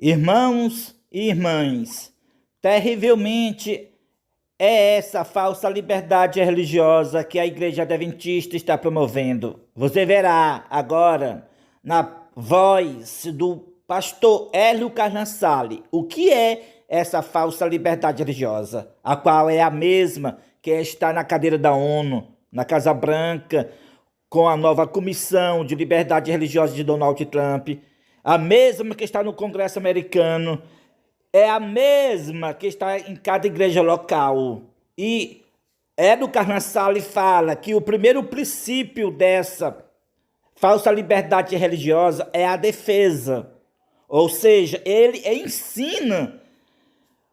Irmãos e irmãs, terrivelmente é essa falsa liberdade religiosa que a Igreja Adventista está promovendo. Você verá agora, na voz do pastor Hélio Carnassale, o que é essa falsa liberdade religiosa, a qual é a mesma que está na cadeira da ONU, na Casa Branca, com a nova Comissão de Liberdade Religiosa de Donald Trump, a mesma que está no Congresso americano, é a mesma que está em cada igreja local. E Hélio Carnassale fala que o primeiro princípio dessa falsa liberdade religiosa é a defesa. Ou seja, ele ensina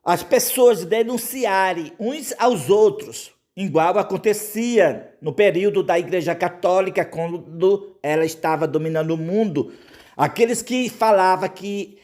as pessoas a denunciarem uns aos outros, igual acontecia no período da Igreja Católica, quando ela estava dominando o mundo. Aqueles que falavam que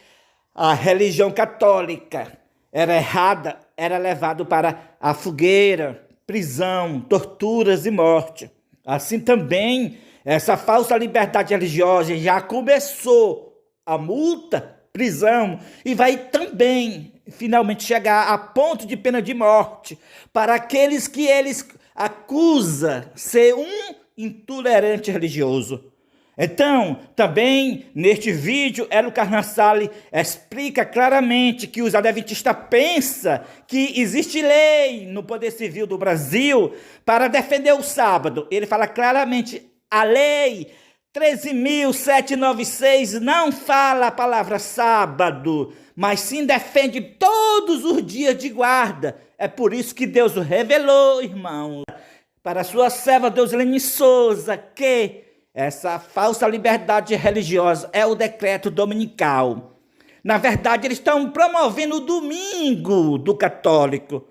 a religião católica era errada, era levado para a fogueira, prisão, torturas e morte. Assim também, essa falsa liberdade religiosa já começou a multa, prisão, e vai também finalmente chegar a ponto de pena de morte para aqueles que eles acusam ser um intolerante religioso. Então, também neste vídeo, Hélio Carnassale explica claramente que os adventistas pensam que existe lei no Poder Civil do Brasil para defender o sábado. Ele fala claramente, a lei 13.796 não fala a palavra sábado, mas sim defende todos os dias de guarda. É por isso que Deus revelou, irmão, para a sua serva Deusilene Souza, que essa falsa liberdade religiosa é o decreto dominical. Na verdade, eles estão promovendo o domingo do católico.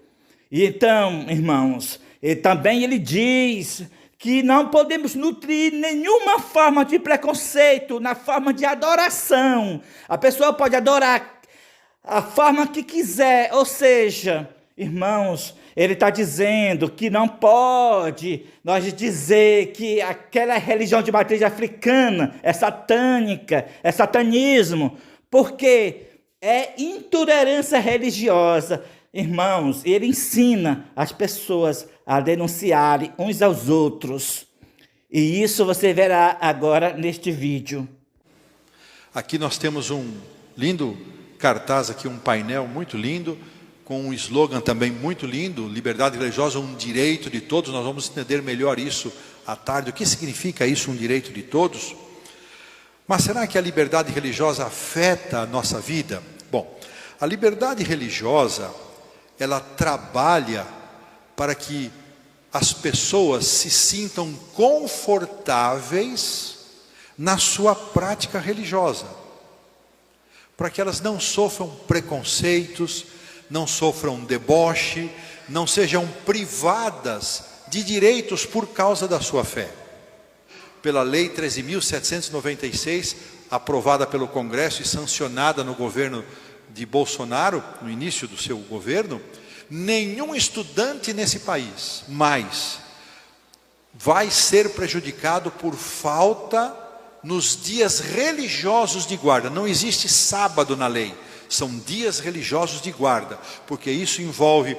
E então, irmãos, ele diz que não podemos nutrir nenhuma forma de preconceito na forma de adoração. A pessoa pode adorar a forma que quiser, ou seja, irmãos, ele está dizendo que não pode nós dizer que aquela religião de matriz africana é satânica, é satanismo, porque é intolerância religiosa. Irmãos, ele ensina as pessoas a denunciarem uns aos outros. E isso você verá agora neste vídeo. Aqui nós temos um lindo cartaz, aqui um painel muito lindo, com um slogan também muito lindo, liberdade religiosa, um direito de todos. Nós vamos entender melhor isso à tarde, o que significa isso, um direito de todos. Mas será que a liberdade religiosa afeta a nossa vida? Bom, a liberdade religiosa, ela trabalha para que as pessoas se sintam confortáveis na sua prática religiosa, para que elas não sofram preconceitos, não sofram deboche, não sejam privadas de direitos por causa da sua fé. Pela lei 13.796, aprovada pelo Congresso e sancionada no governo de Bolsonaro, no início do seu governo, nenhum estudante nesse país mais vai ser prejudicado por falta nos dias religiosos de guarda. Não existe sábado na lei. São dias religiosos de guarda, porque isso envolve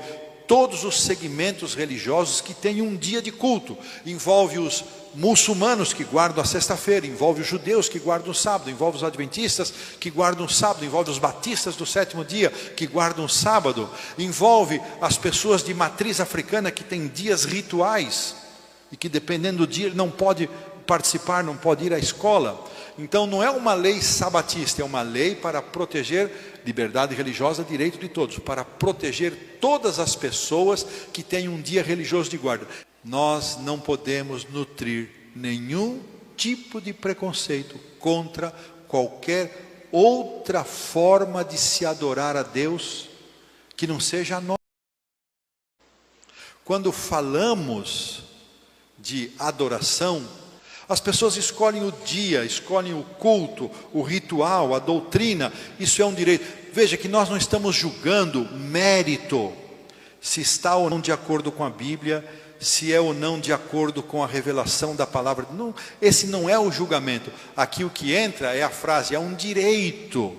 todos os segmentos religiosos que têm um dia de culto. Envolve os muçulmanos que guardam a sexta-feira, envolve os judeus que guardam o sábado, envolve os adventistas que guardam o sábado, envolve os batistas do sétimo dia que guardam o sábado, envolve as pessoas de matriz africana que têm dias rituais e que dependendo do dia não pode participar, não pode ir à escola. Então não é uma lei sabatista, é uma lei para proteger liberdade religiosa, direito de todos, para proteger todas as pessoas que têm um dia religioso de guarda. Nós não podemos nutrir nenhum tipo de preconceito contra qualquer outra forma de se adorar a Deus que não seja a nossa. Quando falamos de adoração, as pessoas escolhem o dia, escolhem o culto, o ritual, a doutrina. Isso é um direito. Veja que nós não estamos julgando mérito, se está ou não de acordo com a Bíblia, se é ou não de acordo com a revelação da palavra. Não, esse não é o julgamento. Aqui o que entra é a frase, é um direito.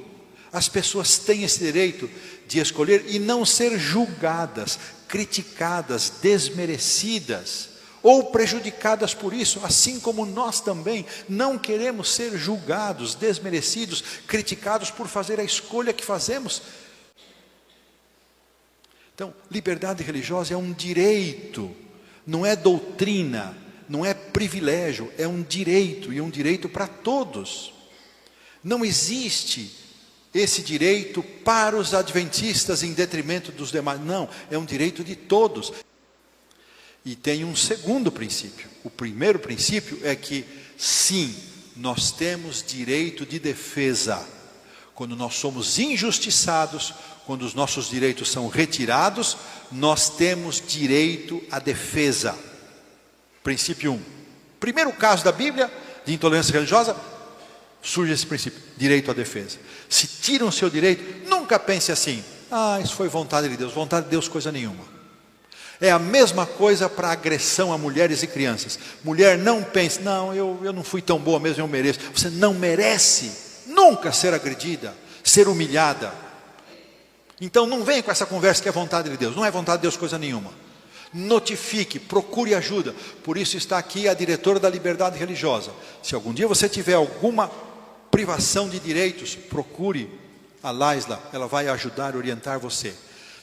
As pessoas têm esse direito de escolher e não ser julgadas, criticadas, desmerecidas ou prejudicadas por isso, assim como nós também não queremos ser julgados, desmerecidos, criticados por fazer a escolha que fazemos. Então, liberdade religiosa é um direito, não é doutrina, não é privilégio, é um direito, e um direito para todos. Não existe esse direito para os adventistas em detrimento dos demais, não, é um direito de todos. E tem um segundo princípio. O primeiro princípio é que, sim, nós temos direito de defesa. Quando nós somos injustiçados, quando os nossos direitos são retirados, nós temos direito à defesa. Princípio 1. Primeiro caso da Bíblia de intolerância religiosa, surge esse princípio, direito à defesa. Se tiram o seu direito, nunca pense assim: isso foi vontade de Deus. Vontade de Deus coisa nenhuma. É a mesma coisa para agressão a mulheres e crianças. Mulher, não pense: não, eu não fui tão boa mesmo, eu mereço. Você não merece nunca ser agredida, ser humilhada. Então não venha com essa conversa que é vontade de Deus. Não é vontade de Deus coisa nenhuma. Notifique, procure ajuda. Por isso está aqui a diretora da liberdade religiosa. Se algum dia você tiver alguma privação de direitos, procure a Laisla, ela vai ajudar, orientar você.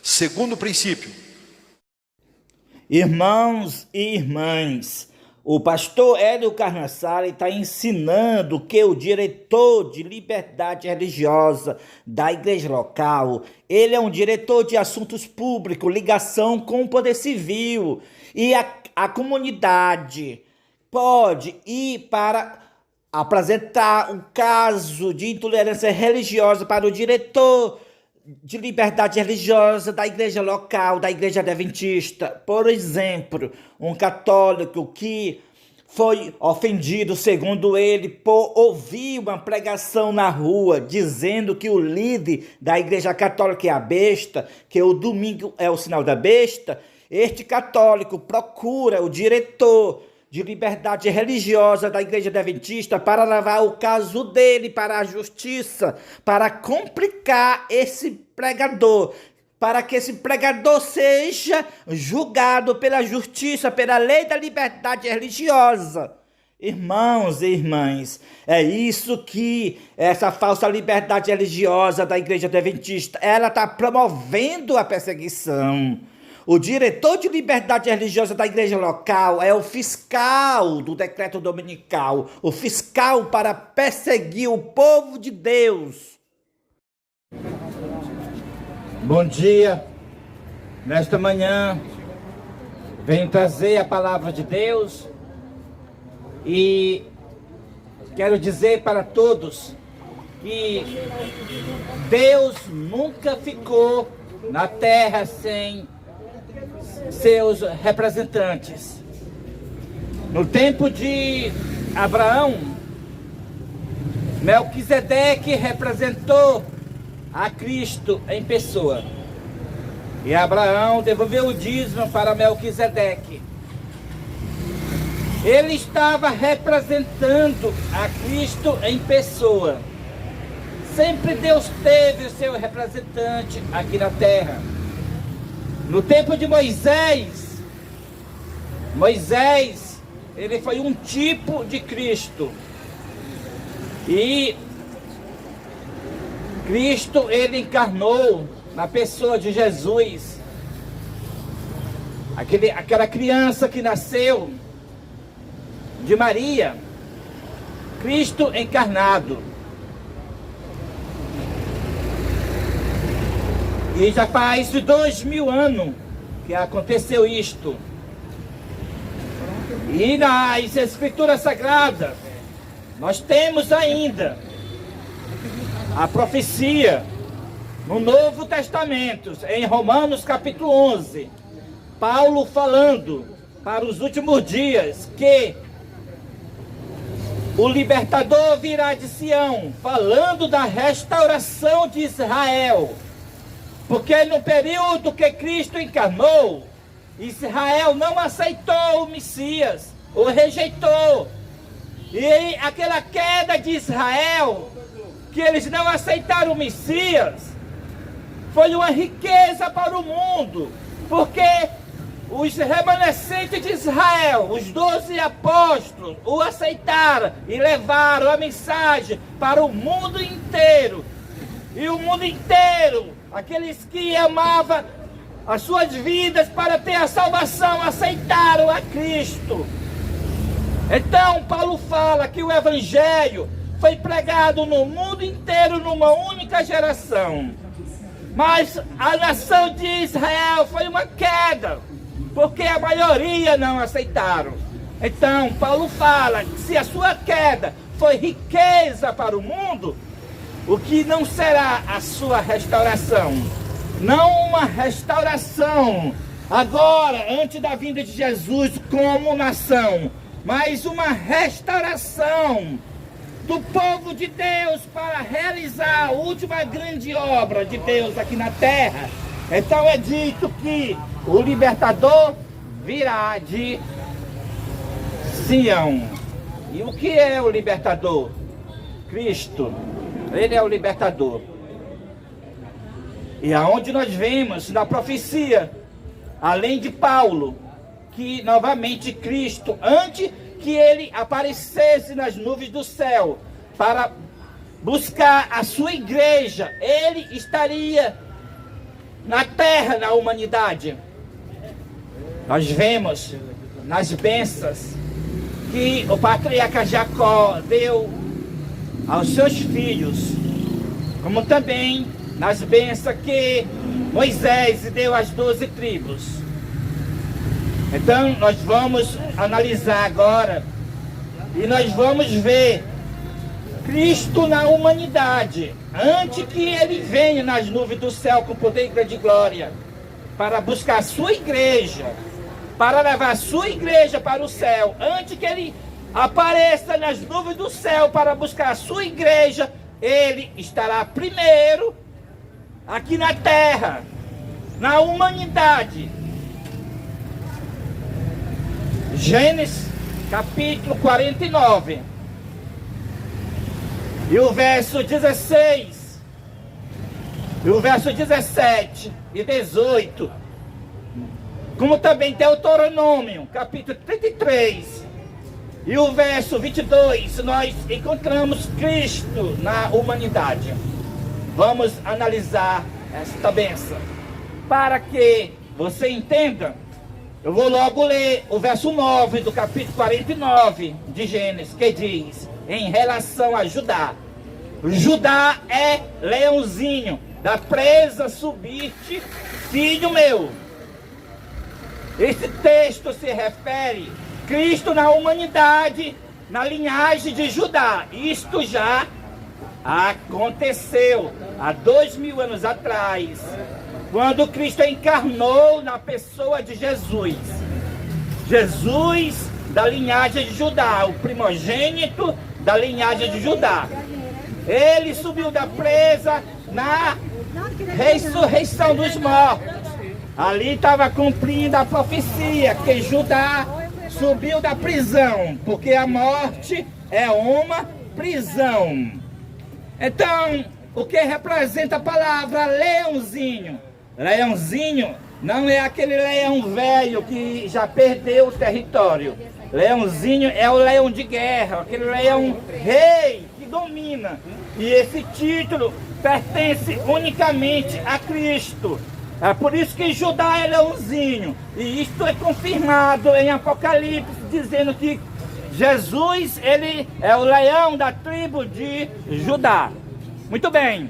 Segundo princípio. Irmãos e irmãs, o pastor Hélio Carnassale está ensinando que o diretor de liberdade religiosa da igreja local, ele é um diretor de assuntos públicos, ligação com o poder civil, e a comunidade pode ir para apresentar um caso de intolerância religiosa para o diretor de liberdade religiosa da igreja local, da igreja adventista. Por exemplo, um católico que foi ofendido, segundo ele, por ouvir uma pregação na rua, dizendo que o líder da igreja católica é a besta, que o domingo é o sinal da besta. Este católico procura o diretor de liberdade religiosa da igreja adventista para levar o caso dele para a justiça, para complicar esse pregador, para que esse pregador seja julgado pela justiça, pela lei da liberdade religiosa. Irmãos e irmãs, é isso que essa falsa liberdade religiosa da igreja adventista, ela está promovendo a perseguição. O diretor de liberdade religiosa da igreja local é o fiscal do decreto dominical, o fiscal para perseguir o povo de Deus. Bom dia. Nesta manhã, venho trazer a palavra de Deus e quero dizer para todos que Deus nunca ficou na terra sem seus representantes. No tempo de Abraão, Melquisedeque representou a Cristo em pessoa. E Abraão devolveu o dízimo para Melquisedeque. Ele estava representando a Cristo em pessoa. Sempre Deus teve o seu representante aqui na terra. No tempo de Moisés, ele foi um tipo de Cristo. E Cristo, ele encarnou na pessoa de Jesus. Aquela criança que nasceu de Maria, Cristo encarnado. E já faz 2000 anos que aconteceu isto. E nas Escrituras Sagradas, nós temos ainda a profecia no Novo Testamento, em Romanos capítulo 11. Paulo falando para os últimos dias que o libertador virá de Sião, falando da restauração de Israel. Porque no período que Cristo encarnou, Israel não aceitou o Messias, o rejeitou. E aquela queda de Israel que eles não aceitaram o Messias foi uma riqueza para o mundo, porque os remanescentes de Israel, os 12 apóstolos, o aceitaram e levaram a mensagem para o mundo inteiro. E o mundo inteiro, aqueles que amavam as suas vidas para ter a salvação, aceitaram a Cristo. Então Paulo fala que o Evangelho foi pregado no mundo inteiro numa única geração. Mas a nação de Israel foi uma queda, porque a maioria não aceitaram. Então Paulo fala que se a sua queda foi riqueza para o mundo, o que não será a sua restauração? Não uma restauração agora, antes da vinda de Jesus como nação, mas uma restauração do povo de Deus para realizar a última grande obra de Deus aqui na terra. Então é dito que o libertador virá de Sião. E o que é o libertador? Cristo. Ele é o libertador. E aonde nós vemos na profecia, além de Paulo, que novamente Cristo, antes que ele aparecesse nas nuvens do céu para buscar a sua igreja, ele estaria na terra, na humanidade. Nós vemos nas bênçãos que o patriarca Jacó deu aos seus filhos, como também nas bênçãos que Moisés deu às 12 tribos. Então nós vamos analisar agora e nós vamos ver Cristo na humanidade, antes que ele venha nas nuvens do céu com poder e grande glória, para buscar a sua igreja, para levar a sua igreja para o céu. Antes que ele apareça nas nuvens do céu para buscar a sua igreja, ele estará primeiro aqui na terra, na humanidade. Gênesis capítulo 49 e o verso 16 e o verso 17 e 18, como também Deuteronômio capítulo 33 e o verso 22, nós encontramos Cristo na humanidade. Vamos analisar esta bênção para que você entenda. Eu vou logo ler o verso 9 do capítulo 49 de Gênesis, que diz, em relação a Judá. Judá é leãozinho, da presa subiste, filho meu. Esse texto se refere a Cristo na humanidade, na linhagem de Judá. Isto já aconteceu há 2000 anos atrás, quando Cristo encarnou na pessoa de Jesus. Jesus da linhagem de Judá, o primogênito da linhagem de Judá. Ele subiu da presa na ressurreição dos mortos. Ali estava cumprindo a profecia que Judá subiu da prisão, porque a morte é uma prisão. Então, o que representa a palavra leãozinho? Leãozinho não é aquele leão velho que já perdeu o território. Leãozinho é o leão de guerra, aquele leão rei que domina. E esse título pertence unicamente a Cristo. É por isso que Judá é leãozinho. E isto é confirmado em Apocalipse, dizendo que Jesus, ele é o leão da tribo de Judá. Muito bem.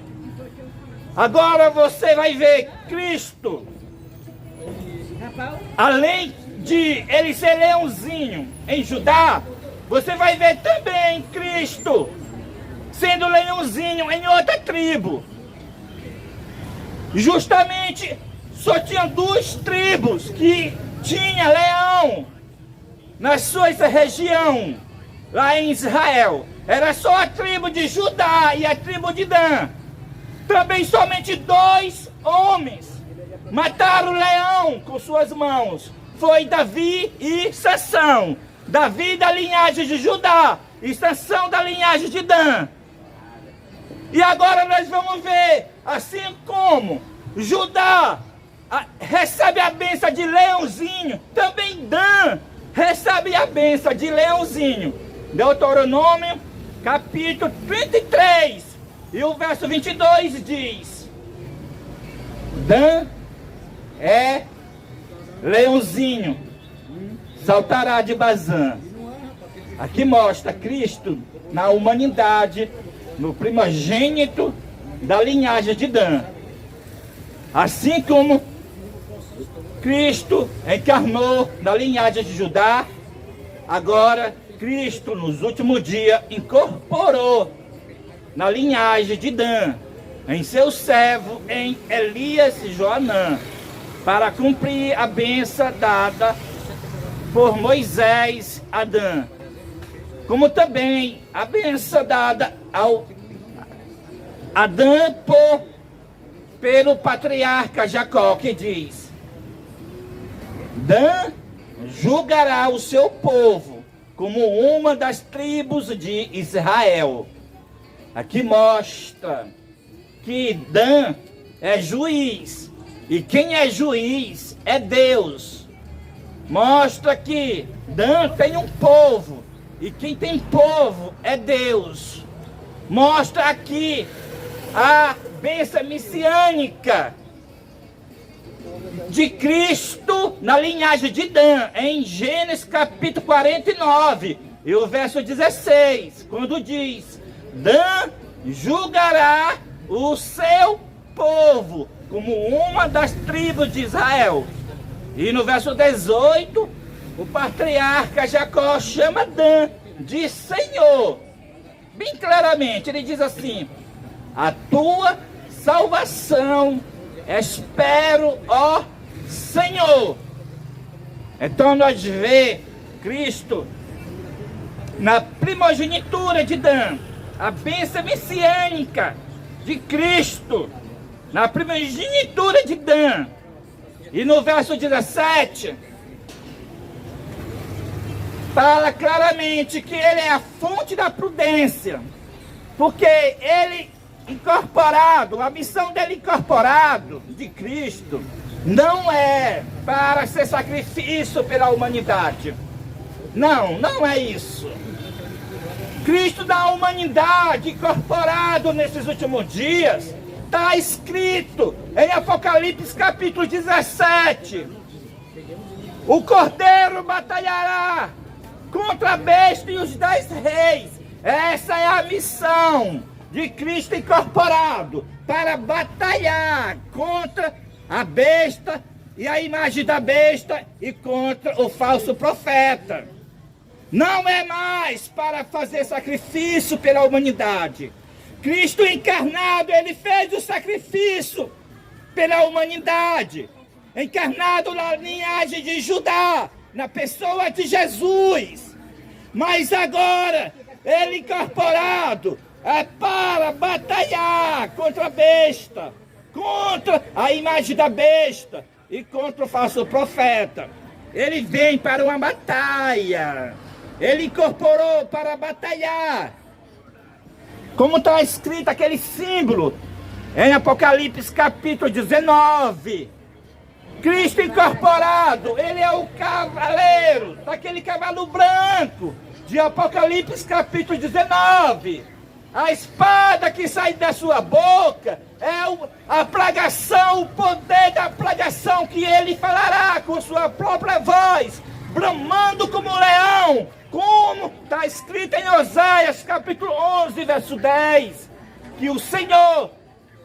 Agora você vai ver Cristo, além de ele ser leãozinho em Judá, você vai ver também Cristo sendo leãozinho em outra tribo. Justamente só tinha 2 tribos que tinha leão na sua região, lá em Israel. Era só a tribo de Judá e a tribo de Dan. Também somente 2 homens mataram o leão com suas mãos. Foi Davi e Sansão. Davi da linhagem de Judá e Sansão da linhagem de Dan. E agora nós vamos ver, assim como Judá recebe a bênção de leãozinho, também Dan recebe a bênção de leãozinho. Deuteronômio, capítulo 33, e o verso 22 diz: Dan é leãozinho, saltará de Bazã. Aqui mostra Cristo na humanidade, no primogênito da linhagem de Dan. Assim como Cristo encarnou na linhagem de Judá, agora Cristo nos últimos dias incorporou na linhagem de Dan, em seu servo, em Elias e Joanã, para cumprir a bênção dada por Moisés a Dan, como também a bênção dada ao Adão pelo patriarca Jacó, que diz: Dan julgará o seu povo como uma das tribos de Israel. Aqui mostra que Dan é juiz, e quem é juiz é Deus. Mostra que Dan tem um povo, e quem tem povo é Deus. Mostra aqui a bênção messiânica de Cristo na linhagem de Dan, em Gênesis capítulo 49, e o verso 16, quando diz: Dan julgará o seu povo como uma das tribos de Israel. E no verso 18, o patriarca Jacó chama Dan de Senhor. Bem claramente, ele diz assim: a tua salvação espero, ó Senhor. Então nós vemos Cristo na primogenitura de Dan, a bênção messiânica de Cristo na primogenitura de Dan. E no verso 17 fala claramente que ele é a fonte da prudência, porque ele incorporado, a missão dele incorporado de Cristo não é para ser sacrifício pela humanidade. Não, não é isso. Cristo da humanidade incorporado nesses últimos dias, está escrito em Apocalipse capítulo 17: o Cordeiro batalhará contra a besta e os 10 reis. Essa é a missão de Cristo incorporado, para batalhar contra a besta e a imagem da besta e contra o falso profeta. Não é mais para fazer sacrifício pela humanidade. Cristo encarnado, ele fez o sacrifício pela humanidade, encarnado na linhagem de Judá, na pessoa de Jesus. Mas agora, ele incorporado é para batalhar contra a besta, contra a imagem da besta e contra o falso profeta. Ele vem para uma batalha. Ele incorporou para batalhar. Como está escrito aquele símbolo em Apocalipse capítulo 19. Cristo incorporado, ele é o cavaleiro, daquele cavalo branco de Apocalipse capítulo 19. A espada que sai da sua boca é a plagação, o poder da plagação, que ele falará com sua própria voz, bramando como um leão, como está escrito em Oséias capítulo 11, verso 10, que o Senhor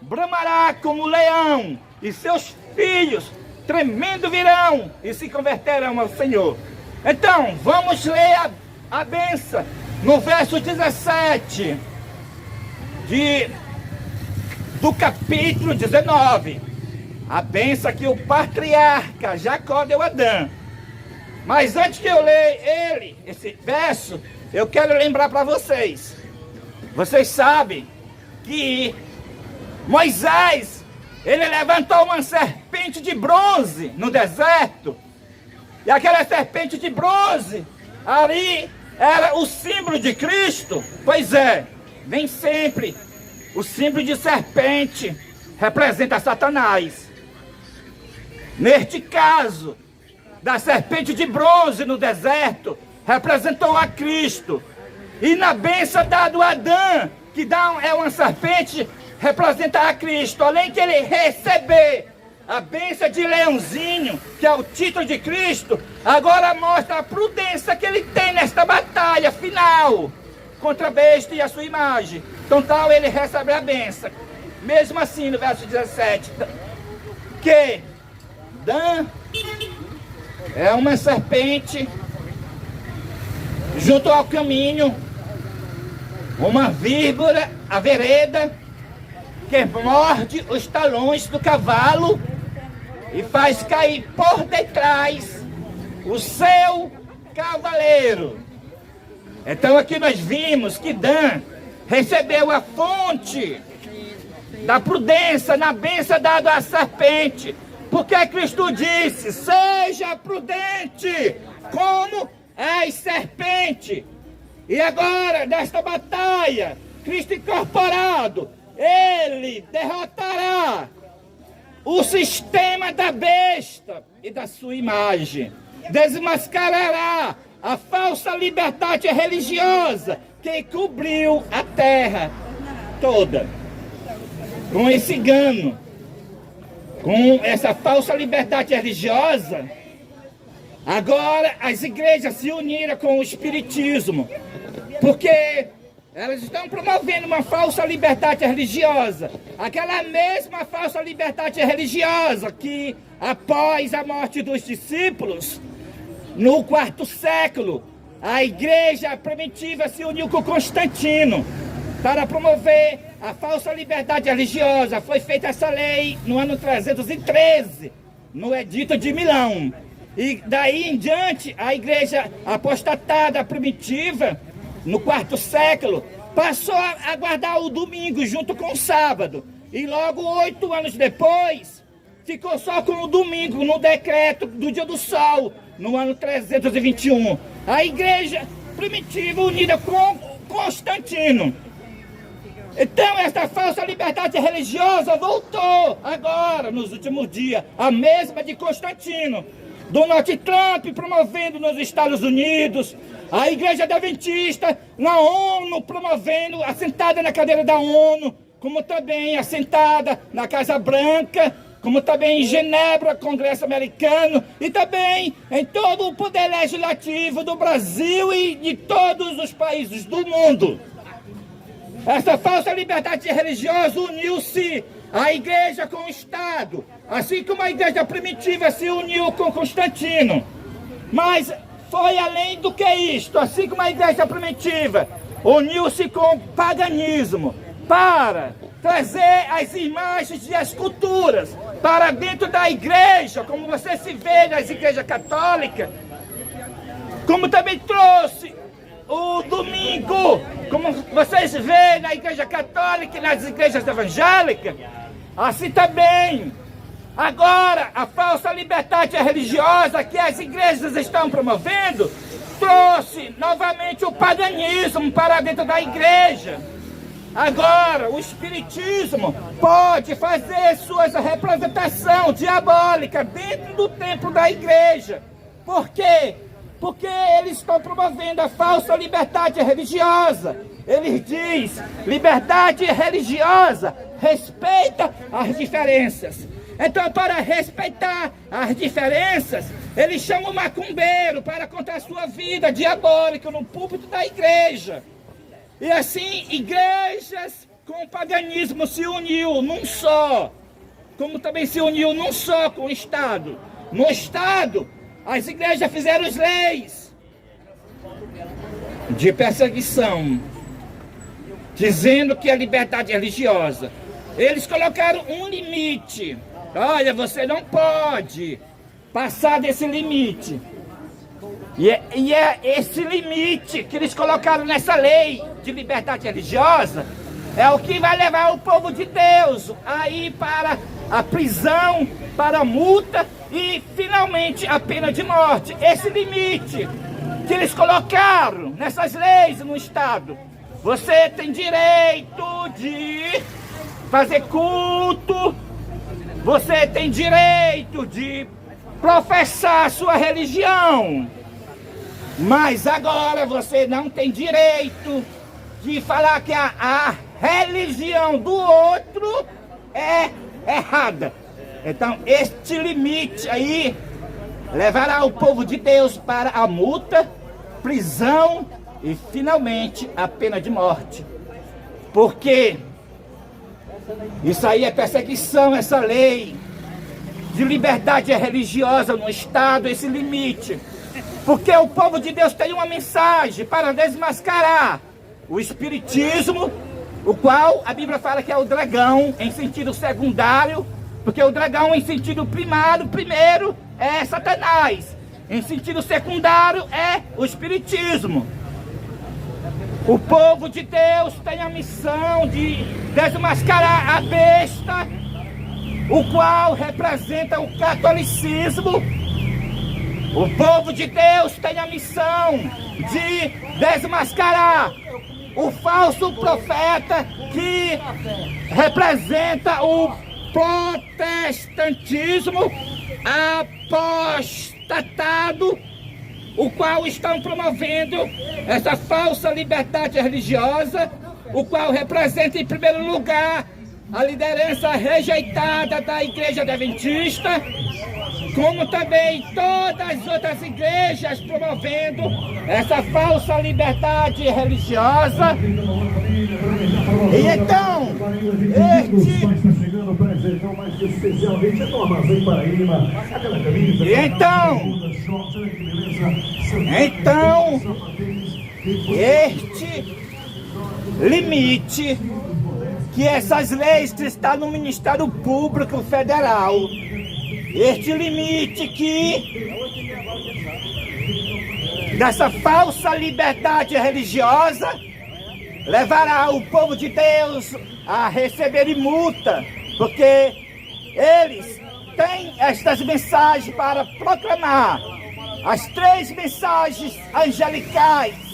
bramará como leão, e seus filhos tremendo virão e se converterão ao Senhor. Então, vamos ler a bênção no verso 17 do capítulo 19. A bênção que o patriarca Jacó deu a Adão. Mas antes que eu leia esse verso, eu quero lembrar para vocês. Vocês sabem que Moisés, ele levantou uma serpente de bronze no deserto. E aquela serpente de bronze, ali era o símbolo de Cristo. Pois é, vem sempre O símbolo de serpente representa Satanás. Neste caso, da serpente de bronze no deserto, representou a Cristo. E na bênção dada a Adão, que é uma serpente, representa a Cristo. Além que ele receber a bênção de leãozinho, que é o título de Cristo, agora mostra a prudência que ele tem nesta batalha final contra a besta e a sua imagem. Então tal ele recebe a bênção. Mesmo assim, no verso 17, que Dan é uma serpente junto ao caminho, uma víbora, a vereda, que morde os talões do cavalo e faz cair por detrás o seu cavaleiro. Então aqui nós vimos que Dan recebeu a fonte da prudência na bênção dada à serpente, porque Cristo disse: seja prudente como as serpentes. E agora, nesta batalha, Cristo incorporado, ele derrotará o sistema da besta e da sua imagem. Desmascarará a falsa liberdade religiosa que cobriu a terra toda. Com esse engano, com essa falsa liberdade religiosa, agora as igrejas se uniram com o espiritismo, porque elas estão promovendo uma falsa liberdade religiosa, aquela mesma falsa liberdade religiosa que, após a morte dos discípulos, no quarto século, a igreja primitiva se uniu com Constantino para promover a falsa liberdade religiosa. Foi feita essa lei no ano 313, no Edito de Milão. E daí em diante, a igreja apostatada primitiva, no quarto século, passou a guardar o domingo junto com o sábado. E logo 8 anos depois, ficou só com o domingo no decreto do dia do sol, no ano 321. A igreja primitiva unida com Constantino. Então essa falsa liberdade religiosa voltou agora, nos últimos dias, a mesma de Constantino. Donald Trump promovendo nos Estados Unidos, a Igreja Adventista na ONU promovendo, assentada na cadeira da ONU, como também assentada na Casa Branca, como também em Genebra, Congresso Americano, e também em todo o poder legislativo do Brasil e de todos os países do mundo. Essa falsa liberdade religiosa uniu-se a igreja com o Estado, assim como a igreja primitiva se uniu com Constantino. Mas foi além do que isto, assim como a igreja primitiva uniu-se com o paganismo para trazer as imagens e as culturas para dentro da igreja, como você se vê nas igrejas católicas, como também trouxe o domingo, como vocês veem na igreja católica e nas igrejas evangélicas, assim também. Agora, a falsa liberdade religiosa que as igrejas estão promovendo trouxe novamente o paganismo para dentro da igreja. Agora, o espiritismo pode fazer suas representações diabólicas dentro do templo da igreja. Por quê? Porque eles estão promovendo a falsa liberdade religiosa. Eles dizem: liberdade religiosa respeita as diferenças. Então, para respeitar as diferenças, eles chamam o macumbeiro para contar sua vida diabólica no púlpito da igreja. E assim, igrejas com o paganismo se uniu num só, como também se uniu num só com o Estado. No Estado, as igrejas fizeram as leis de perseguição, dizendo que a liberdade religiosa. Eles colocaram um limite. Olha, você não pode passar desse limite. E é esse limite que eles colocaram nessa lei de liberdade religiosa é o que vai levar o povo de Deus a ir para a prisão, para a multa e finalmente a pena de morte. Esse limite que eles colocaram nessas leis no Estado Você tem direito de fazer culto. Você tem direito de professar a sua religião. Mas agora você não tem direito de falar que a religião do outro é errada. Então, este limite aí levará o povo de Deus para a multa, prisão e, finalmente, a pena de morte. Porque isso aí é perseguição, essa lei de liberdade religiosa no Estado, esse limite. Porque o povo de Deus tem uma mensagem para desmascarar o espiritismo, o qual a Bíblia fala que é o dragão em sentido secundário, porque o dragão em sentido primeiro é Satanás, em sentido secundário é o espiritismo. O povo de Deus tem a missão de desmascarar a besta, o qual representa o catolicismo. O povo de Deus tem a missão de desmascarar o falso profeta que representa o protestantismo apostatado, o qual estão promovendo essa falsa liberdade religiosa, o qual representa em primeiro lugar a liderança rejeitada da Igreja Adventista, como também todas as outras igrejas promovendo essa falsa liberdade religiosa. E então, este limite que essas leis que estão no Ministério Público Federal, este limite que dessa falsa liberdade religiosa levará o povo de Deus a receber multa, porque eles têm estas mensagens para proclamar, as 3 mensagens angelicais.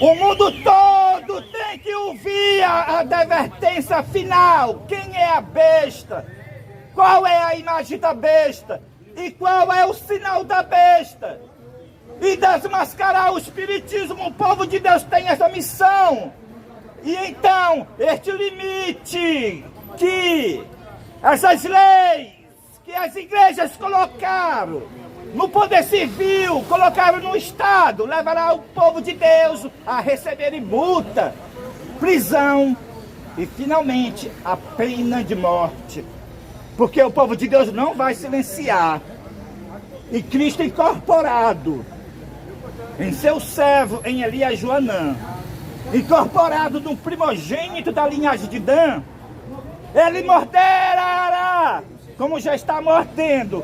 O mundo todo tem que ouvir a advertência final. Quem é a besta? Qual é a imagem da besta? E qual é o sinal da besta? E desmascarar o espiritismo. O povo de Deus tem essa missão. E então, este limite que essas leis que as igrejas colocaram no poder civil, colocaram no Estado, levará o povo de Deus a receber multa, prisão e, finalmente, a pena de morte. Porque o povo de Deus não vai silenciar. E Cristo incorporado em seu servo, em Elias Joanã, incorporado no primogênito da linhagem de Dan, ele morderá, como já está mordendo,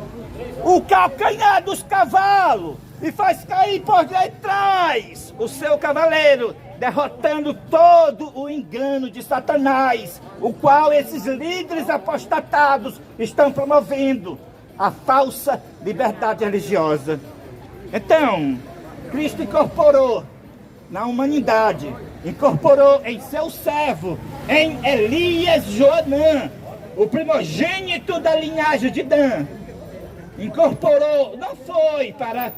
o calcanhar dos cavalos e faz cair por detrás o seu cavaleiro, derrotando todo o engano de Satanás, o qual esses líderes apostatados estão promovendo, a falsa liberdade religiosa. Então, Cristo incorporou na humanidade, incorporou em seu servo, em Elias Joanã, o primogênito da linhagem de Dan. Incorporou, não foi para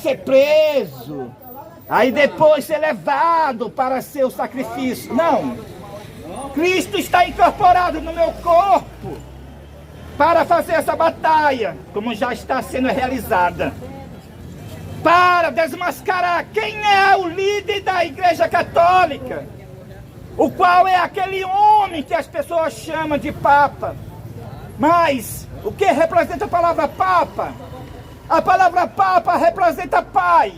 ser preso, aí depois ser levado para seu sacrifício. Não. Cristo está incorporado no meu corpo para fazer essa batalha, como já está sendo realizada. Para desmascarar quem é o líder da Igreja Católica, o qual é aquele homem que as pessoas chamam de Papa. Mas o que representa a palavra Papa? A palavra Papa representa Pai.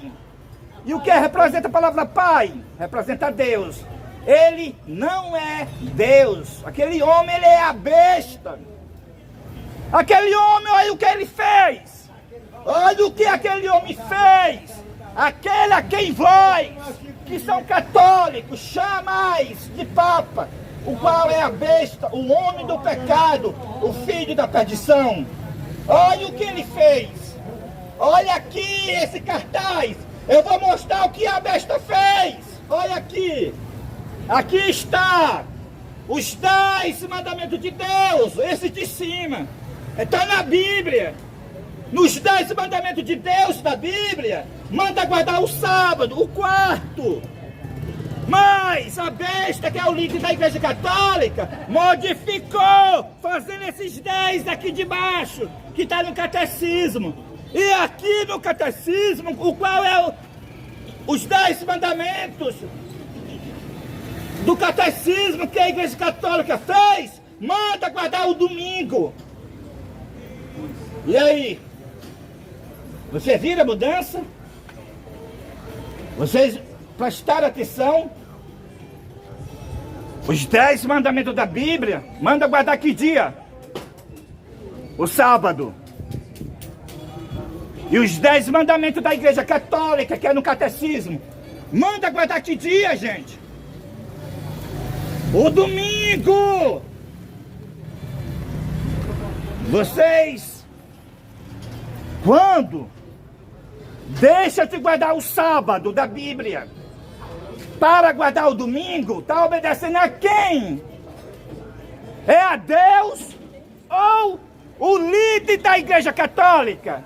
E o que representa a palavra Pai? Representa Deus. Ele não é Deus. Aquele homem, ele é a besta. Aquele homem, olha o que ele fez. Olha o que aquele homem fez. Aquele a quem vós, que são católicos, chamais de Papa, o qual é a besta, o homem do pecado, o filho da perdição. Olha o que ele fez. Olha aqui esse cartaz. Eu vou mostrar o que a besta fez. olha aqui. Aqui está os 10 mandamentos de Deus, esse de cima. Está na Bíblia. Nos 10 mandamentos de Deus da Bíblia, manda guardar o sábado, o quarto. Mas a besta, que é o líder da Igreja Católica, modificou, fazendo esses 10 aqui de baixo, que está no Catecismo. E aqui no Catecismo, o qual é os 10 mandamentos do Catecismo que a Igreja Católica fez, manda guardar o domingo. E aí? Você vira a mudança? Vocês prestaram atenção? Os 10 mandamentos da Bíblia, manda guardar que dia? O sábado. E os 10 mandamentos da Igreja Católica, que é no Catecismo, manda guardar que dia, gente? O domingo! Vocês, quando deixa de guardar o sábado da Bíblia para guardar o domingo, está obedecendo a quem? É a Deus ou o líder da Igreja Católica?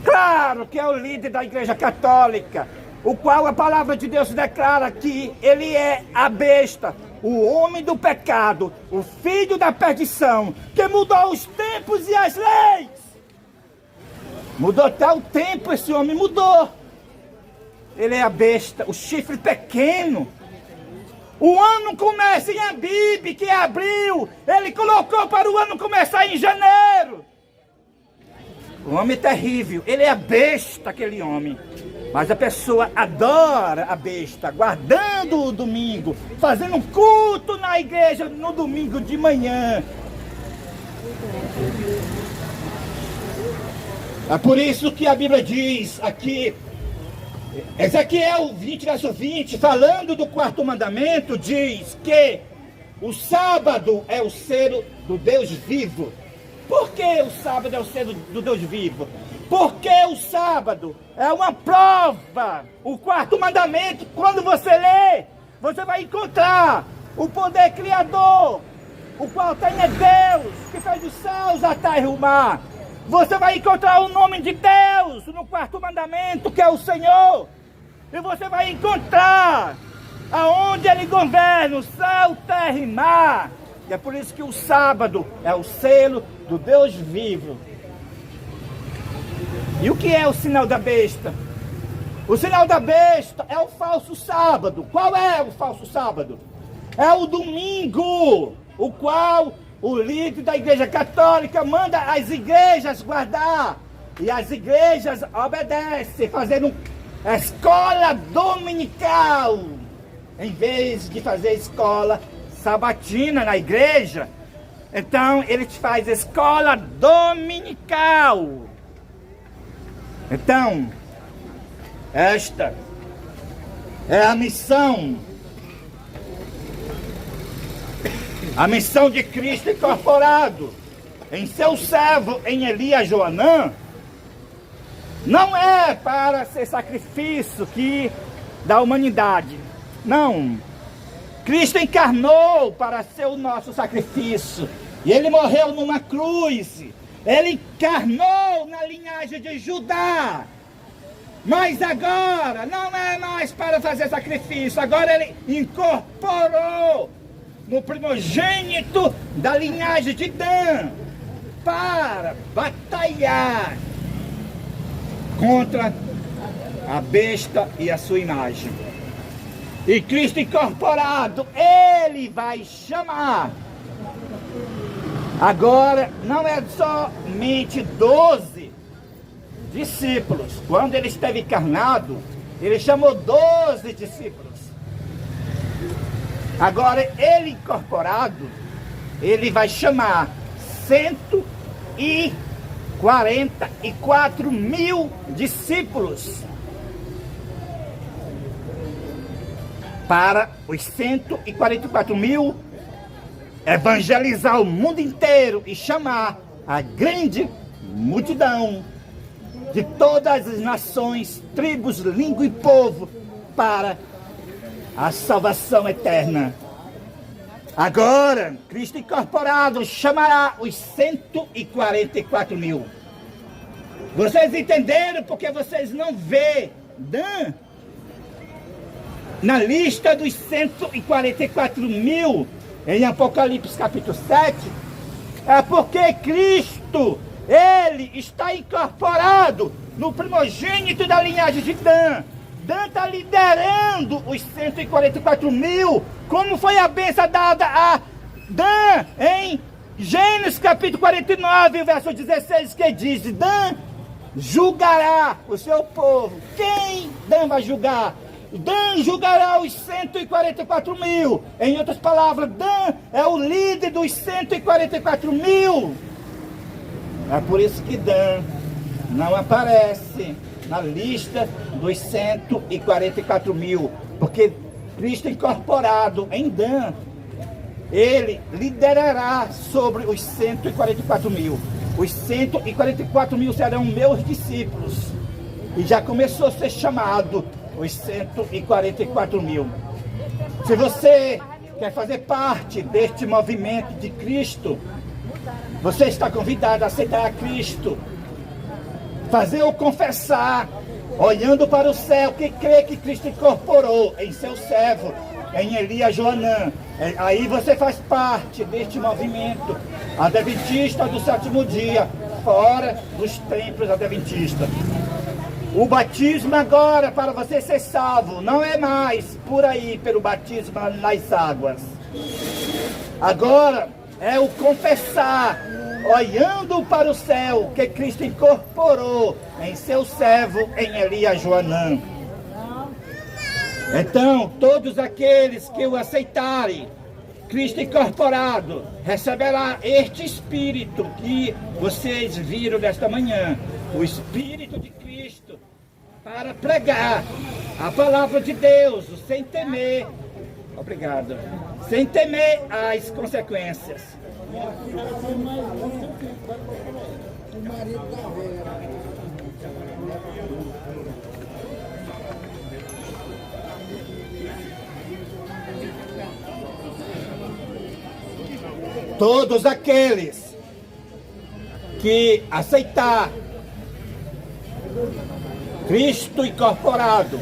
Claro que é o líder da Igreja Católica, o qual a palavra de Deus declara que ele é a besta, o homem do pecado, o filho da perdição, que mudou os tempos e as leis. Mudou até o tempo, esse homem mudou. Ele é a besta, o chifre pequeno. O ano começa em Abib, que é abril. Ele colocou para o ano começar em janeiro. O homem terrível, ele é a besta, aquele homem. Mas a pessoa adora a besta, guardando o domingo, fazendo um culto na igreja no domingo de manhã. É por isso que a Bíblia diz aqui, Ezequiel 20, verso 20, falando do quarto mandamento, diz que o sábado é o selo do Deus vivo. Por que o sábado é o selo do Deus vivo? Porque o sábado é uma prova. O quarto mandamento, quando você lê, você vai encontrar o poder criador, o qual tem é Deus, que fez os céus, a terra e o mar. Você vai encontrar o nome de Deus no quarto mandamento, que é o Senhor. E você vai encontrar aonde Ele governa o céu, terra e mar. E é por isso que o sábado é o selo do Deus vivo. E o que é o sinal da besta? O sinal da besta é o falso sábado. Qual é o falso sábado? É o domingo, o qual o líder da Igreja Católica manda as igrejas guardar. E as igrejas obedecem, fazendo escola dominical, em vez de fazer escola sabatina na igreja. Então, ele faz escola dominical. Então, esta é a missão de Cristo incorporado em seu servo, em Elias Joanã. Não é para ser sacrifício da humanidade, não. Cristo encarnou para ser o nosso sacrifício, e Ele morreu numa cruz. Ele encarnou na linhagem de Judá, mas agora não é mais para fazer sacrifício, agora Ele incorporou no primogênito da linhagem de Dan, para batalhar contra a besta e a sua imagem. E Cristo incorporado, Ele vai chamar. Agora, não é somente 12 discípulos. Quando Ele esteve encarnado, Ele chamou 12 discípulos. Agora, Ele incorporado, Ele vai chamar 144 mil discípulos. Para os 144 mil, evangelizar o mundo inteiro e chamar a grande multidão de todas as nações, tribos, língua e povo para a salvação eterna. Agora, Cristo incorporado chamará os 144 mil. Vocês entenderam porque vocês não vê Dan na lista dos 144 mil em Apocalipse capítulo 7? É porque Cristo, ele está incorporado no primogênito da linhagem de Dan. Dan está liderando os 144 mil, como foi a bênção dada a Dan em Gênesis capítulo 49, verso 16, que diz: Dan julgará o seu povo. Quem Dan vai julgar? Dan julgará os 144 mil. Em outras palavras, Dan é o líder dos 144 mil. É por isso que Dan não aparece na lista dos 144 mil, porque Cristo incorporado em Dan, ele liderará sobre os 144 mil. Os 144 mil serão meus discípulos, e já começou a ser chamado os 144 mil. Se você quer fazer parte deste movimento de Cristo, você está convidado a aceitar a Cristo, fazer o confessar, olhando para o céu, que crê que Cristo incorporou em seu servo, em Elias Joanã. Aí você faz parte deste movimento adventista do sétimo dia, fora dos templos adventistas. O batismo agora, para você ser salvo, não é mais por aí, pelo batismo nas águas. Agora é o confessar, olhando para o céu, que Cristo incorporou em seu servo, em Elias Joanã. Então, todos aqueles que o aceitarem, Cristo incorporado, receberá este Espírito que vocês viram nesta manhã, o Espírito de Cristo, para pregar a palavra de Deus, sem temer, obrigado, sem temer as consequências. Todos aqueles que aceitar Cristo incorporado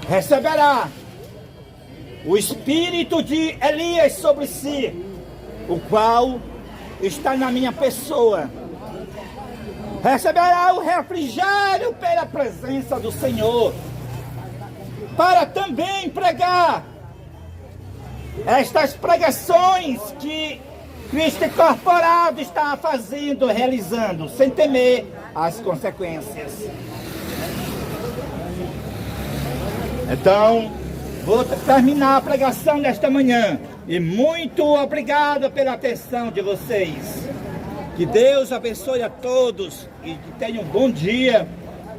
receberá o Espírito de Elias sobre si, o qual está na minha pessoa. Receberá o refrigério pela presença do Senhor, para também pregar estas pregações que Cristo incorporado está fazendo, realizando, sem temer as consequências. Então, vou terminar a pregação desta manhã. E muito obrigado pela atenção de vocês. Que Deus abençoe a todos e que tenham um bom dia.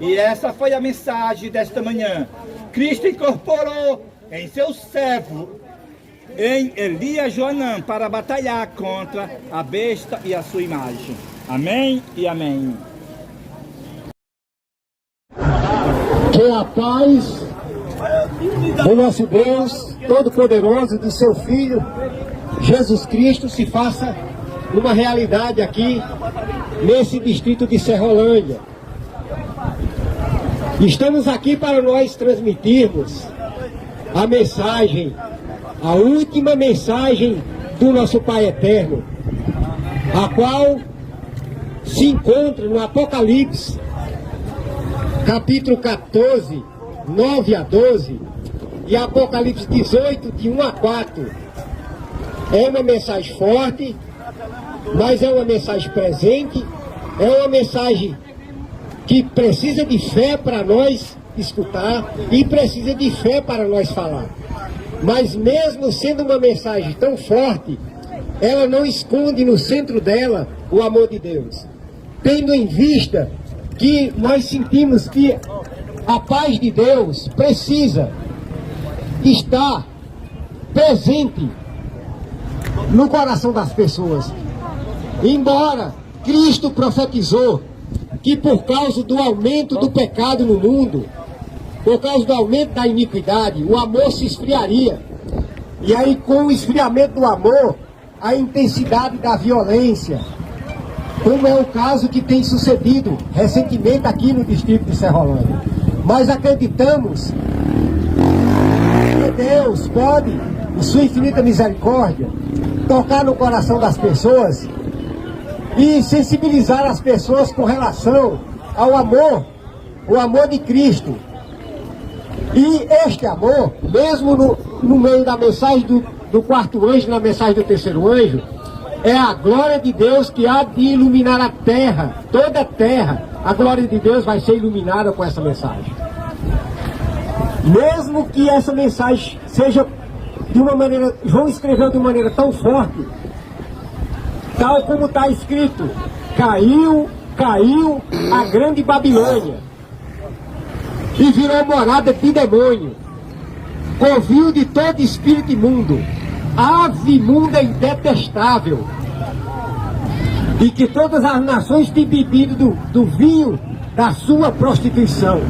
E essa foi a mensagem desta manhã. Cristo incorporou em seu servo, em Elias Joanã, para batalhar contra a besta e a sua imagem. Amém e amém. Que a paz do nosso Deus Todo-Poderoso, do seu Filho Jesus Cristo, se faça uma realidade aqui nesse distrito de Serrolândia. Estamos aqui para nós transmitirmos a mensagem, a última mensagem do nosso Pai Eterno, a qual se encontra no Apocalipse, capítulo 14, 9 a 12, e Apocalipse 18, de 1 a 4. É uma mensagem forte, mas é uma mensagem presente, é uma mensagem que precisa de fé para nós escutar e precisa de fé para nós falar. Mas mesmo sendo uma mensagem tão forte, ela não esconde no centro dela o amor de Deus. Tendo em vista que nós sentimos que a paz de Deus precisa estar presente no coração das pessoas. Embora Cristo profetizou que por causa do aumento do pecado no mundo, por causa do aumento da iniquidade, o amor se esfriaria. E aí, com o esfriamento do amor, a intensidade da violência, como é o caso que tem sucedido recentemente aqui no distrito de Serrolândia. Mas acreditamos que Deus pode, em sua infinita misericórdia, tocar no coração das pessoas e sensibilizar as pessoas com relação ao amor, o amor de Cristo. E este amor, mesmo no meio da mensagem do quarto anjo, na mensagem do terceiro anjo, é a glória de Deus que há de iluminar a terra, toda a terra. A glória de Deus vai ser iluminada com essa mensagem. Mesmo que essa mensagem seja de uma maneira, João escreveu de uma maneira tão forte, tal como está escrito: caiu a grande Babilônia e virou morada de demônio, covil de todo espírito imundo, ave imunda e detestável, e que todas as nações têm bebido do vinho da sua prostituição.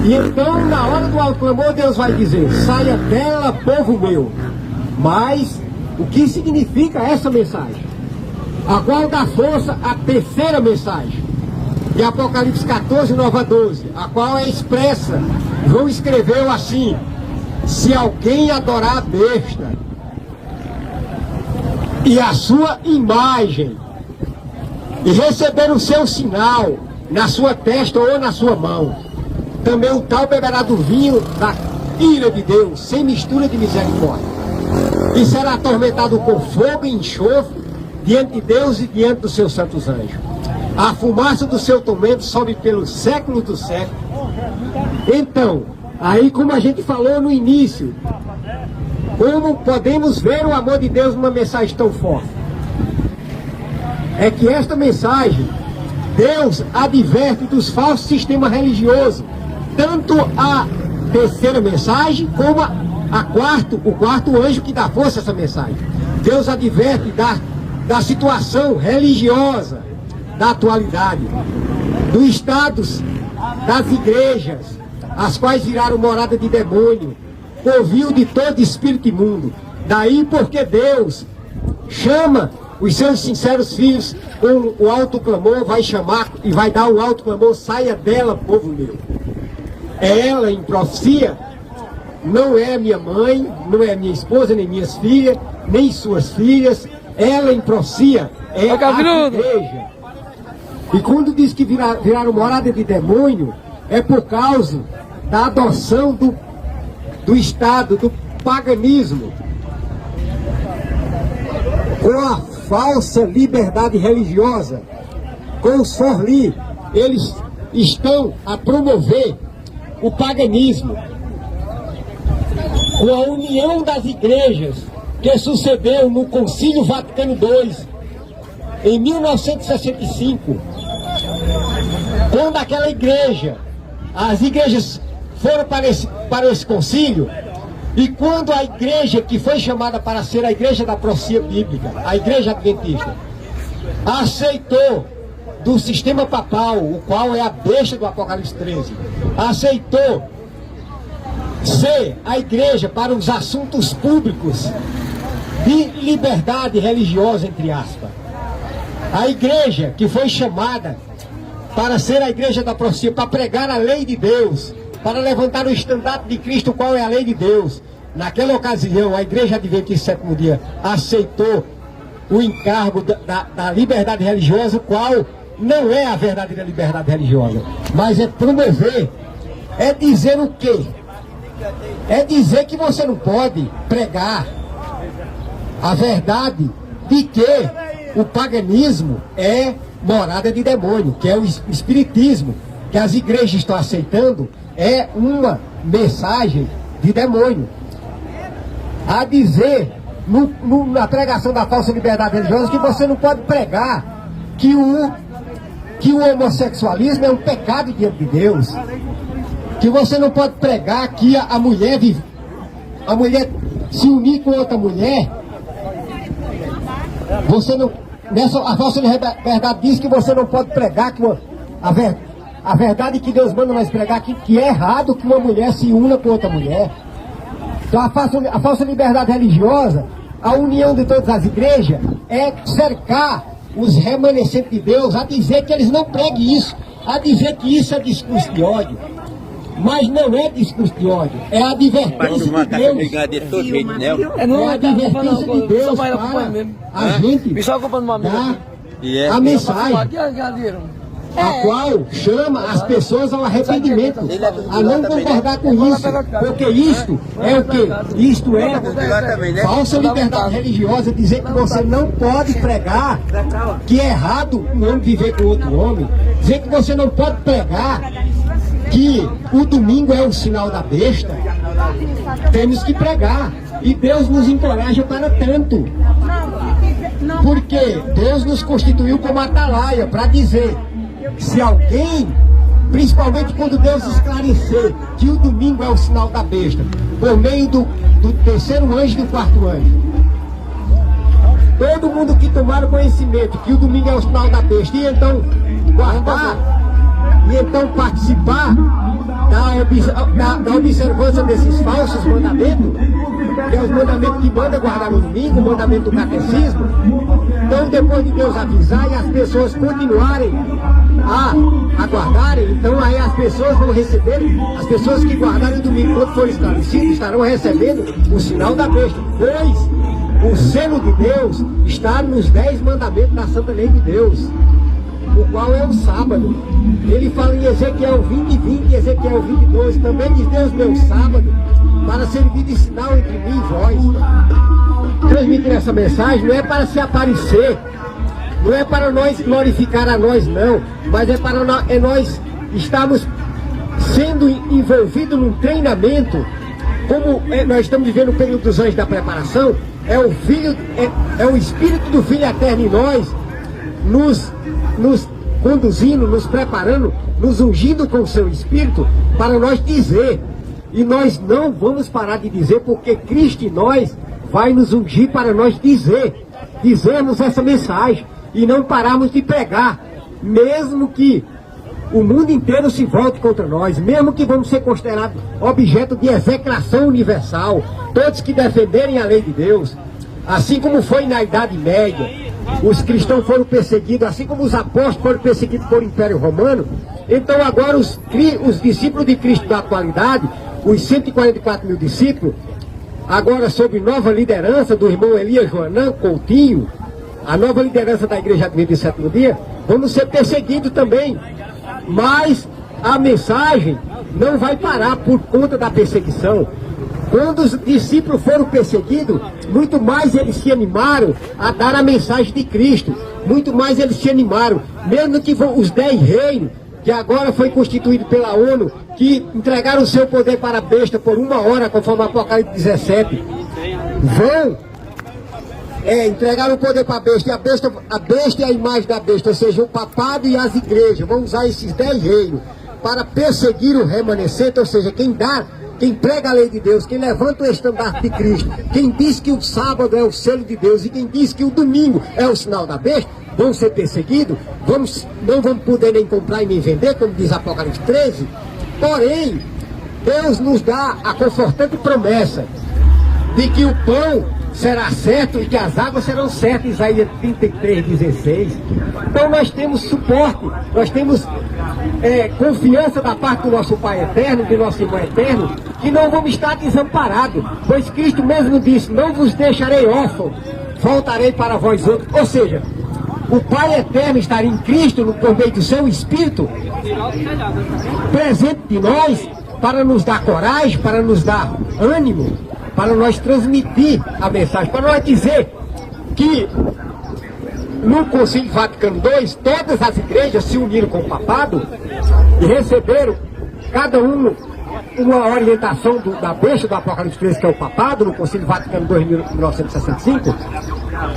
E então, na hora do alto clamor, Deus vai dizer: saia dela, povo meu. Mas o que significa essa mensagem? A qual dá força à terceira mensagem, de Apocalipse 14, 9 a 12, a qual é expressa. João escreveu assim: se alguém adorar a besta e a sua imagem e receber o seu sinal na sua testa ou na sua mão, também o tal beberá do vinho da ira de Deus, sem mistura de misericórdia, e será atormentado com fogo e enxofre diante de Deus e diante dos seus santos anjos. A fumaça do seu tormento sobe pelos séculos dos séculos. Então, aí, como a gente falou no início, como podemos ver o amor de Deus numa mensagem tão forte? É que esta mensagem, Deus adverte dos falsos sistemas religiosos, tanto a terceira mensagem como o quarto anjo que dá força a essa mensagem. Deus adverte da situação religiosa da atualidade, dos estados das igrejas, as quais viraram morada de demônio, covil de todo espírito imundo. Daí porque Deus chama os seus sinceros filhos com o alto clamor, vai chamar e vai dar o alto clamor: saia dela, povo meu. Ela, em profecia, não é minha mãe, não é minha esposa, nem minhas filhas, nem suas filhas. Ela, em profecia, é a igreja. E quando diz que viraram morada de demônio, é por causa da adoção do Estado, do paganismo, com a falsa liberdade religiosa, com os forli. Eles estão a promover o paganismo, com a união das igrejas que sucedeu no Concílio Vaticano II, em 1965, quando aquela igreja, as igrejas foram para esse concílio, e quando a igreja que foi chamada para ser a igreja da profecia bíblica, a igreja adventista, aceitou do sistema papal, o qual é a besta do Apocalipse 13, aceitou ser a igreja para os assuntos públicos de liberdade religiosa, entre aspas. A igreja que foi chamada para ser a igreja da profecia, para pregar a lei de Deus, para levantar o estandarte de Cristo, qual é a lei de Deus. Naquela ocasião, a igreja adventista sétimo dia aceitou o encargo da liberdade religiosa, qual não é a verdadeira liberdade religiosa, mas é promover, é dizer o quê? É dizer que você não pode pregar a verdade de que o paganismo é morada de demônio, que é o espiritismo, que as igrejas estão aceitando, é uma mensagem de demônio. A dizer, na pregação da falsa liberdade religiosa, que você não pode pregar que o homossexualismo é um pecado diante de Deus, que você não pode pregar que a mulher se unir com outra mulher. Você não, a falsa liberdade diz que você não pode pregar que A verdade que Deus manda nós pregar que é errado que uma mulher se una com outra mulher. Então a falsa liberdade religiosa, a união de todas as igrejas, é cercar os remanescentes de Deus, a dizer que eles não preguem isso, a dizer que isso é discurso de ódio. Mas não é discurso de ódio, é a advertência de Deus. É a advertência de Deus para a gente dar a mensagem, a qual chama as pessoas ao arrependimento, a não concordar com isso, porque isto é o quê? Isto é falsa liberdade religiosa, dizer que você não pode pregar que é errado um homem viver com outro homem, dizer que você não pode pregar que o domingo é o sinal da besta. Temos que pregar, e Deus nos encoraja para tanto, porque Deus nos constituiu como atalaia para dizer: se alguém, principalmente quando Deus esclarecer que o domingo é o sinal da besta, por meio do terceiro anjo e do quarto anjo, todo mundo que tomar o conhecimento que o domingo é o sinal da besta, e então guardar, e então participar da observância desses falsos mandamentos, que é os mandamentos que manda guardar no domingo, o mandamento do catecismo. Então, depois de Deus avisar e as pessoas continuarem a guardarem, então aí as pessoas vão receber, as pessoas que guardarem o domingo quando for esclarecido, estarão recebendo o sinal da besta, pois o selo de Deus está nos 10 mandamentos da Santa Lei de Deus, o qual é o sábado. Ele fala em Ezequiel 20:20 e Ezequiel 20:12, também diz Deus meu sábado, para servir de sinal entre mim e vós. Transmitir essa mensagem não é para se aparecer, não é para nós glorificar a nós não, mas é para nós estarmos sendo envolvidos num treinamento, como nós estamos vivendo o período dos anjos da preparação, é o Espírito do Filho Eterno em nós, nos conduzindo, nos preparando, nos ungindo com o seu Espírito, para nós dizer, e nós não vamos parar de dizer, porque Cristo em nós vai nos ungir para nós dizermos essa mensagem, e não pararmos de pregar, mesmo que o mundo inteiro se volte contra nós, mesmo que vamos ser considerados objeto de execração universal, todos que defenderem a lei de Deus, assim como foi na Idade Média, os cristãos foram perseguidos, assim como os apóstolos foram perseguidos por Império Romano. Então agora os discípulos de Cristo da atualidade, os 144 mil discípulos, agora sob nova liderança do irmão Elias Joanã Coutinho, a nova liderança da Igreja Adventista do Sétimo Dia, vamos ser perseguidos também. Mas a mensagem não vai parar por conta da perseguição. Quando os discípulos foram perseguidos, muito mais eles se animaram a dar a mensagem de Cristo. Muito mais eles se animaram, mesmo que os 10 reinos, que agora foi constituído pela ONU, que entregaram o seu poder para a besta por 1 hora, conforme Apocalipse 17, vão entregaram o poder para a besta, e a besta é a imagem da besta, ou seja, o papado e as igrejas vão usar esses 10 reinos para perseguir o remanescente, ou seja, quem prega a lei de Deus, quem levanta o estandarte de Cristo, quem diz que o sábado é o selo de Deus e quem diz que o domingo é o sinal da besta, vão ser perseguidos, não vamos poder nem comprar e nem vender, como diz Apocalipse 13, porém, Deus nos dá a confortante promessa de que o pão será certo e que as águas serão certas, Isaías 33:16. Então nós temos suporte, nós temos confiança da parte do nosso Pai Eterno, do nosso Irmão Eterno, que não vamos estar desamparados, pois Cristo mesmo disse: não vos deixarei órfãos, voltarei para vós outros. Ou seja, o Pai Eterno estará em Cristo por meio do seu Espírito presente de nós, para nos dar coragem, para nos dar ânimo, para nós transmitir a mensagem, para nós dizer que no Concílio Vaticano II, todas as igrejas se uniram com o papado e receberam cada uma orientação da besta do Apocalipse 13, que é o papado, no Concílio Vaticano II, 1965,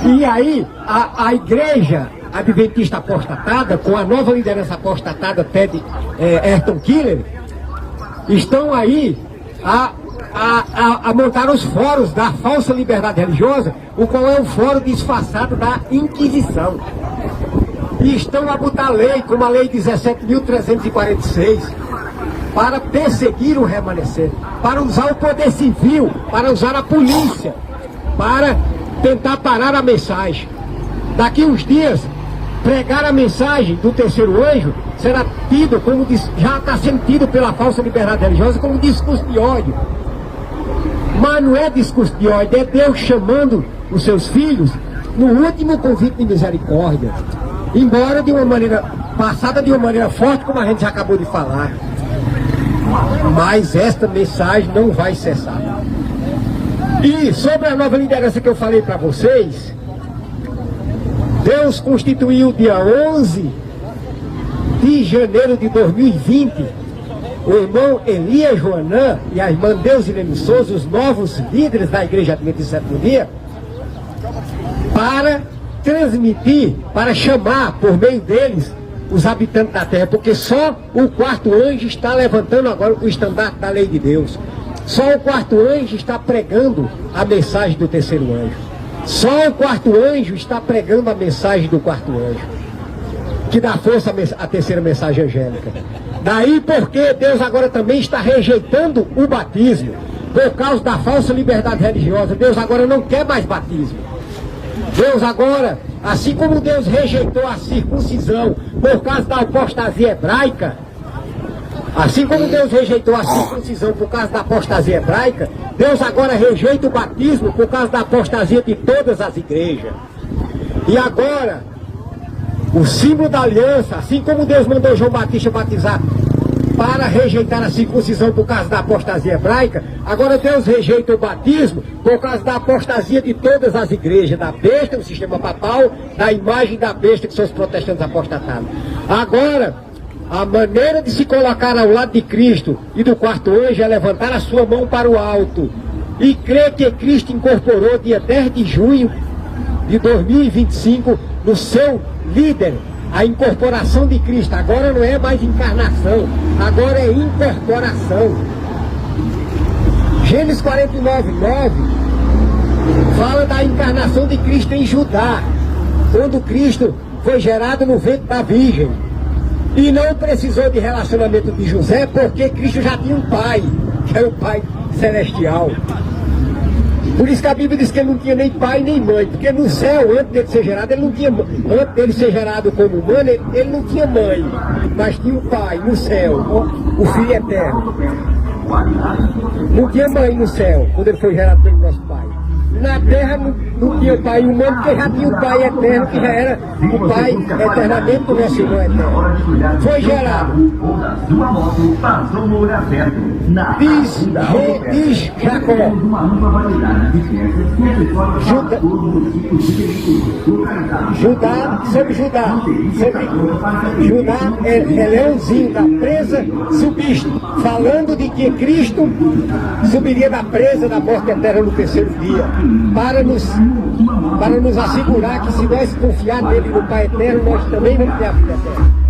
e aí a igreja adventista apostatada, com a nova liderança apostatada, Ted Ayrton Keller, estão aí a montar os fóruns da falsa liberdade religiosa, o qual é um fórum disfarçado da Inquisição. e estão a botar lei, como a lei 17.346, para perseguir o remanescente, para usar o poder civil, para usar a polícia, para tentar parar a mensagem. Daqui uns dias, pregar a mensagem do terceiro anjo será tido como, já está sendo tido pela falsa liberdade religiosa, como discurso de ódio. Mas não é discurso de ódio, é Deus chamando os seus filhos no último convite de misericórdia. Embora de uma maneira, passada de uma maneira forte, como a gente já acabou de falar. Mas esta mensagem não vai cessar. E sobre a nova liderança que eu falei para vocês, Deus constituiu o dia 11 de janeiro de 2020 o irmão Elias Joanã e a irmã Deusilene Souza, os novos líderes da Igreja Adventista do Sétimo Dia, para transmitir, para chamar por meio deles os habitantes da terra, porque só o quarto anjo está levantando agora o estandarte da lei de Deus. Só o quarto anjo está pregando a mensagem do terceiro anjo. Só o quarto anjo está pregando a mensagem do quarto anjo, que dá força à terceira mensagem angélica. Daí porque Deus agora também está rejeitando o batismo, por causa da falsa liberdade religiosa. Deus agora não quer mais batismo. Deus agora, assim como Deus rejeitou a circuncisão por causa da apostasia hebraica, assim como Deus rejeitou a circuncisão por causa da apostasia hebraica, Deus agora rejeita o batismo por causa da apostasia de todas as igrejas. E agora, o símbolo da aliança, assim como Deus mandou João Batista batizar para rejeitar a circuncisão por causa da apostasia hebraica, agora Deus rejeita o batismo por causa da apostasia de todas as igrejas, da besta, do sistema papal, da imagem da besta que são os protestantes apostatados. Agora, a maneira de se colocar ao lado de Cristo e do quarto anjo é levantar a sua mão para o alto e crer que Cristo incorporou dia 10 de junho de 2025 no seu líder, a incorporação de Cristo. Agora não é mais encarnação, agora é incorporação. Gênesis 49:9 fala da encarnação de Cristo em Judá, quando Cristo foi gerado no ventre da Virgem. E não precisou de relacionamento de José, porque Cristo já tinha um pai, que era o Pai Celestial. Por isso que a Bíblia diz que ele não tinha nem pai nem mãe, porque no céu, antes dele ser gerado, ele não tinha, antes dele ser gerado como humano, ele não tinha mãe, mas tinha um pai no céu, o Filho Eterno. Não tinha mãe no céu, quando ele foi gerado pelo nosso pai. Na terra não tinha pai humano, porque já tinha o pai eterno, que já era o pai eternamente do nosso irmão eterno. Foi gerado. Diz Jacó, sobre Judá é leãozinho da presa subiste, falando de que Cristo subiria da presa da morte eterna no terceiro dia, para nos assegurar que se nós confiar nele, no Pai eterno, nós também vamos ter a vida eterna.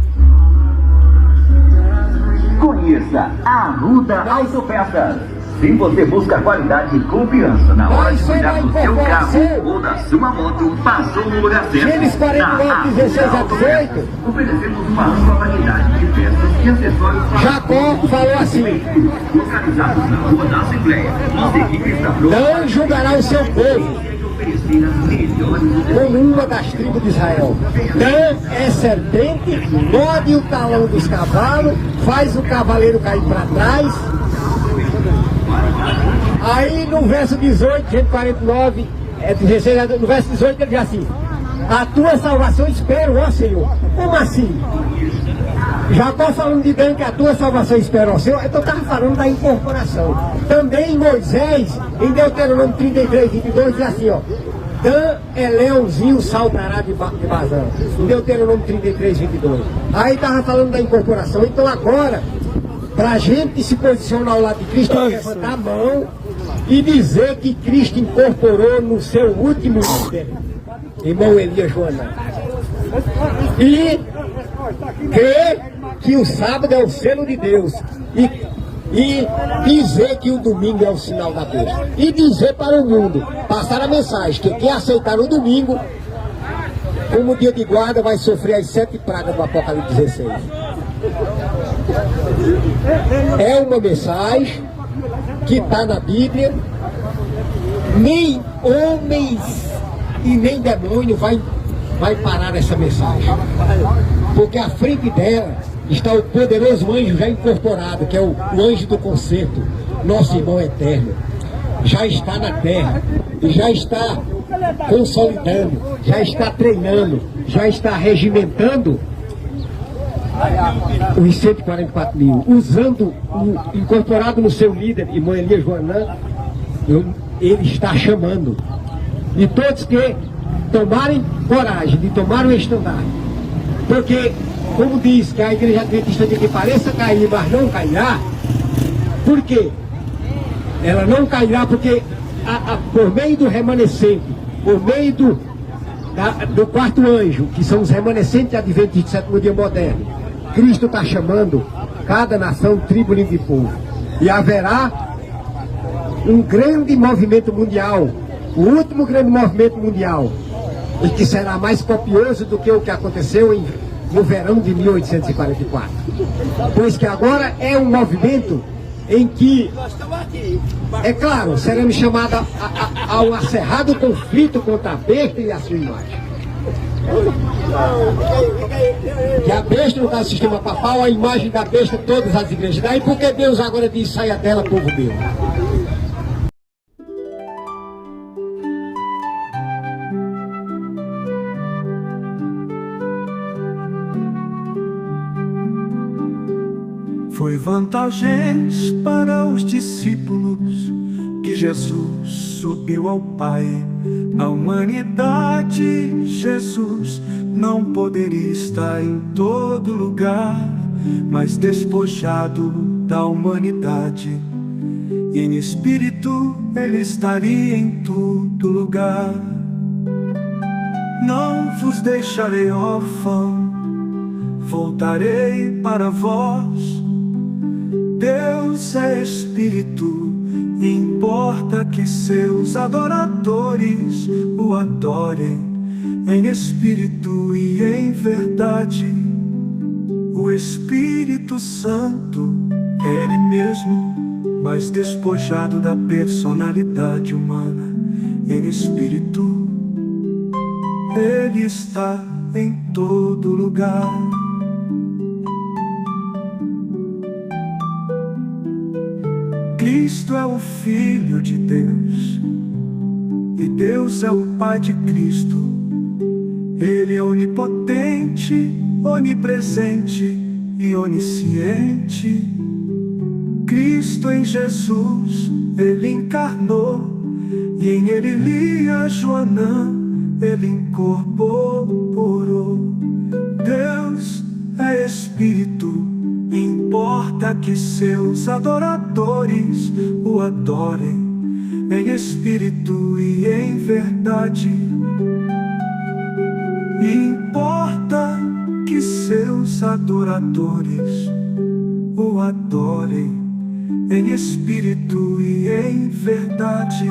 Conheça a Arruda Autopeças. Se você busca qualidade e confiança na hora de cuidar do seu carro ou da sua moto, passou no lugar certo. Gênesis 49, 16 a 18. Oferecemos uma ampla variedade de peças e acessórios para Jacó falou assim: localizados na Rua da Assembleia. Nossa equipe está pronta. não julgará o seu povo como uma das tribos de Israel. Dan é serpente, morde o talão dos cavalos, faz o cavaleiro cair para trás. Aí no verso 18, 149, 16, no verso 18 ele diz assim: a tua salvação espero, ó Senhor. Como assim? Jacó falando de Dan, que a tua salvação espera, ó Senhor. Então estava falando da incorporação. Também Moisés, em Deuteronômio 33, 22, diz assim, ó: Dan é leãozinho, saltará de Bazã. Em Deuteronômio 33, 22. Aí estava falando da incorporação. Então agora, para a gente se posicionar ao lado de Cristo, tem que levantar a mão e dizer que Cristo incorporou no seu último líder, irmão Elias Joanã. E crer que o sábado é o selo de Deus. E dizer que o domingo é o sinal da besta. E dizer para o mundo, passar a mensagem, que quem aceitar o domingo como dia de guarda, vai sofrer as 7 pragas do Apocalipse 16. É uma mensagem que está na Bíblia. Nem homens e nem demônio vai parar essa mensagem, porque à frente dela está o poderoso anjo já incorporado, que é o anjo do concerto, nosso irmão eterno. Já está na terra e já está consolidando, já está treinando, já está regimentando os 144 mil, usando incorporado no seu líder, irmão Elias Joanã. Ele está chamando, e todos que tomarem coragem de tomar o estandarte, porque, como diz que a igreja adventista de que pareça cair, mas não cairá. Por quê? Ela não cairá porque por meio do remanescente, por meio do quarto anjo, que são os remanescentes adventistas do sétimo dia moderno, Cristo está chamando cada nação, tribo, língua e povo, e haverá um grande movimento mundial, o último grande movimento mundial, e que será mais copioso do que o que aconteceu no verão de 1844. Pois que agora é um movimento em que, é claro, seremos chamados a um acerrado conflito contra a besta e a sua imagem. Que a besta não está no sistema papal, a imagem da besta todas as igrejas. Daí porque Deus agora diz: saia dela, povo meu. Foi vantagens para os discípulos que Jesus subiu ao Pai. A humanidade, Jesus não poderia estar em todo lugar, mas despojado da humanidade, e em espírito ele estaria em todo lugar. Não vos deixarei órfão, voltarei para vós. Deus é Espírito, e importa que seus adoradores o adorem em espírito e em verdade. O Espírito Santo é Ele mesmo, mas despojado da personalidade humana. Em espírito, Ele está em todo lugar. Cristo é o Filho de Deus, e Deus é o Pai de Cristo. Ele é onipotente, onipresente e onisciente. Cristo em Jesus, Ele encarnou, e em Elias Joanã, Ele incorporou. Deus é Espírito, importa que seus adoradores o adorem em espírito e em verdade. Importa que seus adoradores o adorem em espírito e em verdade.